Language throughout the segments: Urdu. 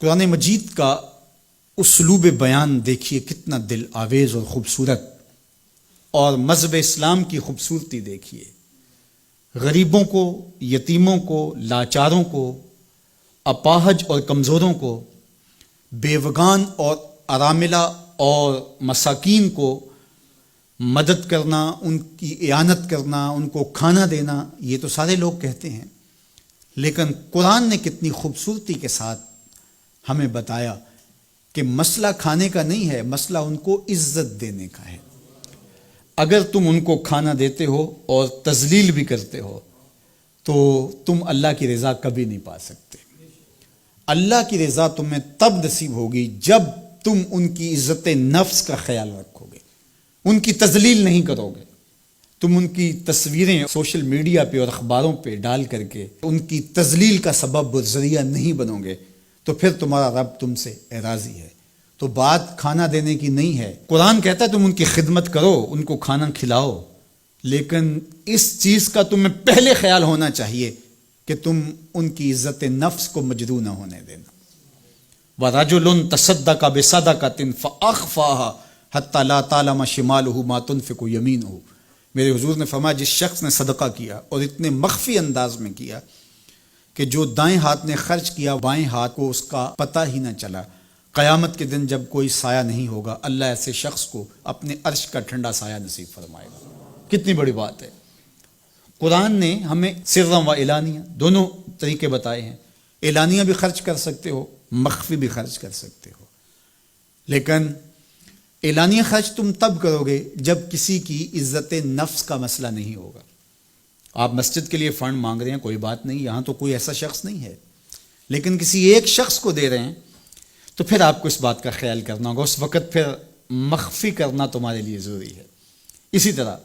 قرآن مجید کا اسلوب بیان دیکھیے کتنا دل آویز اور خوبصورت، اور مذہب اسلام کی خوبصورتی دیکھیے۔ غریبوں کو، یتیموں کو، لاچاروں کو، اپاہج اور کمزوروں کو، بیوگان اور اراملہ اور مساکین کو مدد کرنا، ان کی اعانت کرنا، ان کو کھانا دینا، یہ تو سارے لوگ کہتے ہیں، لیکن قرآن نے کتنی خوبصورتی کے ساتھ ہمیں بتایا کہ مسئلہ کھانے کا نہیں ہے، مسئلہ ان کو عزت دینے کا ہے۔ اگر تم ان کو کھانا دیتے ہو اور تذلیل بھی کرتے ہو تو تم اللہ کی رضا کبھی نہیں پا سکتے۔ اللہ کی رضا تمہیں تب نصیب ہوگی جب تم ان کی عزت نفس کا خیال رکھو گے، ان کی تذلیل نہیں کرو گے۔ تم ان کی تصویریں سوشل میڈیا پہ اور اخباروں پہ ڈال کر کے ان کی تذلیل کا سبب و ذریعہ نہیں بنو گے تو پھر تمہارا رب تم سے راضی ہے۔ تو بات کھانا دینے کی نہیں ہے، قرآن کہتا ہے تم ان کی خدمت کرو، ان کو کھانا کھلاؤ، لیکن اس چیز کا تمہیں پہلے خیال ہونا چاہیے کہ تم ان کی عزت نفس کو مجروح نہ ہونے دینا۔ وَرَجُلٌ تَصَدَّقَ بِصَدَقَةٍ فَأَخْفَاهَا حَتَّى لَا تَعْلَمَ شِمَالُهُ مَا تُنْفِقُ يَمِينُهُ۔ میرے حضور نے فرمایا جس شخص نے صدقہ کیا اور اتنے مخفی انداز میں کیا کہ جو دائیں ہاتھ نے خرچ کیا بائیں ہاتھ کو اس کا پتہ ہی نہ چلا، قیامت کے دن جب کوئی سایہ نہیں ہوگا اللہ ایسے شخص کو اپنے عرش کا ٹھنڈا سایہ نصیب فرمائے گا۔ کتنی بڑی بات ہے۔ قرآن نے ہمیں سرًا و علانیہ دونوں طریقے بتائے ہیں۔ اعلانیہ بھی خرچ کر سکتے ہو، مخفی بھی خرچ کر سکتے ہو، لیکن اعلانیہ خرچ تم تب کرو گے جب کسی کی عزت نفس کا مسئلہ نہیں ہوگا۔ آپ مسجد کے لیے فنڈ مانگ رہے ہیں، کوئی بات نہیں، یہاں تو کوئی ایسا شخص نہیں ہے، لیکن کسی ایک شخص کو دے رہے ہیں تو پھر آپ کو اس بات کا خیال کرنا ہوگا، اس وقت پھر مخفی کرنا تمہارے لیے ضروری ہے۔ اسی طرح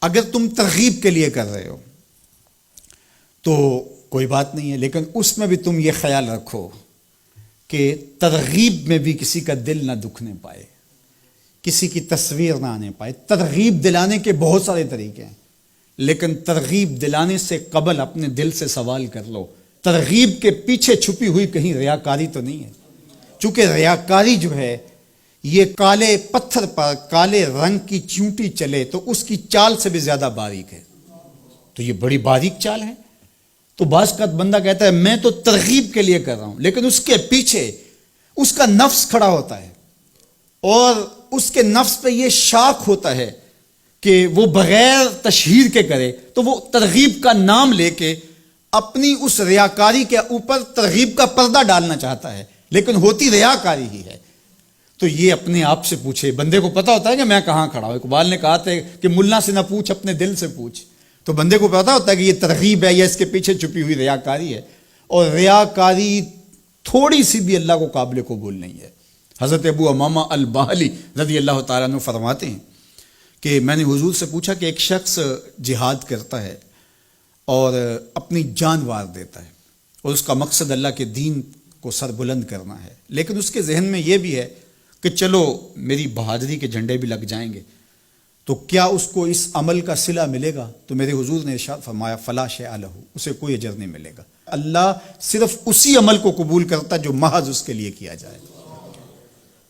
اگر تم ترغیب کے لیے کر رہے ہو تو کوئی بات نہیں ہے، لیکن اس میں بھی تم یہ خیال رکھو کہ ترغیب میں بھی کسی کا دل نہ دکھنے پائے، کسی کی تصویر نہ آنے پائے۔ ترغیب دلانے کے بہت سارے طریقے ہیں، لیکن ترغیب دلانے سے قبل اپنے دل سے سوال کر لو ترغیب کے پیچھے چھپی ہوئی کہیں ریاکاری تو نہیں ہے؟ چونکہ ریاکاری جو ہے یہ کالے پتھر پر کالے رنگ کی چونٹی چلے تو اس کی چال سے بھی زیادہ باریک ہے، تو یہ بڑی باریک چال ہے۔ تو بعض کا بندہ کہتا ہے میں تو ترغیب کے لیے کر رہا ہوں، لیکن اس کے پیچھے اس کا نفس کھڑا ہوتا ہے اور اس کے نفس پہ یہ شاک ہوتا ہے کہ وہ بغیر تشہیر کے کرے، تو وہ ترغیب کا نام لے کے اپنی اس ریاکاری کے اوپر ترغیب کا پردہ ڈالنا چاہتا ہے، لیکن ہوتی ریاکاری ہی ہے۔ تو یہ اپنے آپ سے پوچھے، بندے کو پتا ہوتا ہے کہ میں کہاں کھڑا ہوں۔ اقبال نے کہا تھا کہ ملا سے نہ پوچھ اپنے دل سے پوچھ، تو بندے کو پتا ہوتا ہے کہ یہ ترغیب ہے یا اس کے پیچھے چھپی ہوئی ریاکاری ہے، اور ریاکاری تھوڑی سی بھی اللہ کو قابل قبول نہیں ہے۔ حضرت ابو امامہ الباہلی رضی اللہ تعالیٰ عنہ فرماتے ہیں کہ میں نے حضور سے پوچھا کہ ایک شخص جہاد کرتا ہے اور اپنی جان وار دیتا ہے اور اس کا مقصد اللہ کے دین کو سر بلند کرنا ہے، لیکن اس کے ذہن میں یہ بھی ہے کہ چلو میری بہادری کے جھنڈے بھی لگ جائیں گے، تو کیا اس کو اس عمل کا صلہ ملے گا؟ تو میرے حضور نے ارشاد فرمایا فلا شیء لہ، اسے کوئی اجر نہیں ملے گا۔ اللہ صرف اسی عمل کو قبول کرتا جو محض اس کے لیے کیا جائے۔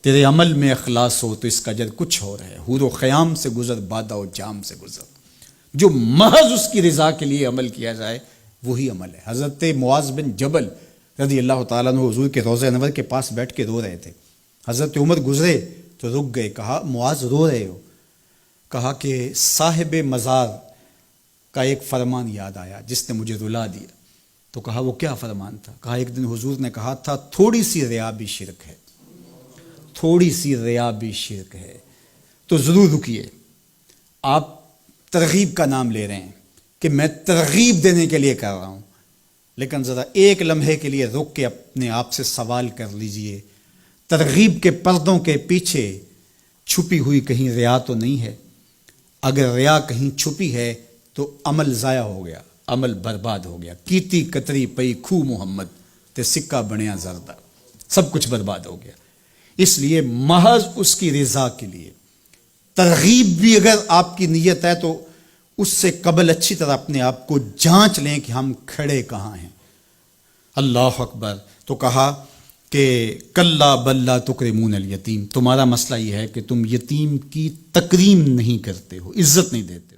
تیرے عمل میں اخلاص ہو تو اس کا اجر کچھ اور ہے، حور و خیام سے گزر بادہ و جام سے گزر، جو محض اس کی رضا کے لیے عمل کیا جائے وہی عمل ہے۔ حضرت معاذ بن جبل رضی اللہ تعالیٰ عنہ حضور کے روضہ انور کے پاس بیٹھ کے رو رہے تھے۔ حضرت عمر گزرے تو رک گئے، کہا معاذ رو رہے ہو؟ کہا کہ صاحب مزار کا ایک فرمان یاد آیا جس نے مجھے رلا دیا۔ تو کہا وہ کیا فرمان تھا؟ کہا ایک دن حضور نے کہا تھا تھوڑی سی ریا بھی شرک ہے، تھوڑی سی ریا بھی شرک ہے۔ تو ضرور رکیے، آپ ترغیب کا نام لے رہے ہیں کہ میں ترغیب دینے کے لیے کر رہا ہوں، لیکن ذرا ایک لمحے کے لیے رک کے اپنے آپ سے سوال کر لیجئے ترغیب کے پردوں کے پیچھے چھپی ہوئی کہیں ریا تو نہیں ہے؟ اگر ریا کہیں چھپی ہے تو عمل ضائع ہو گیا، عمل برباد ہو گیا۔ کیتی کتری پئی کھو محمد تے سکہ بنیا زردہ، سب کچھ برباد ہو گیا۔ اس لیے محض اس کی رضا کے لیے ترغیب بھی اگر آپ کی نیت ہے تو اس سے قبل اچھی طرح اپنے آپ کو جانچ لیں کہ ہم کھڑے کہاں ہیں۔ اللہ اکبر۔ تو کہا کہ کلا بل لا تکرمون الیتیم، تمہارا مسئلہ یہ ہے کہ تم یتیم کی تکریم نہیں کرتے ہو، عزت نہیں دیتے ہو۔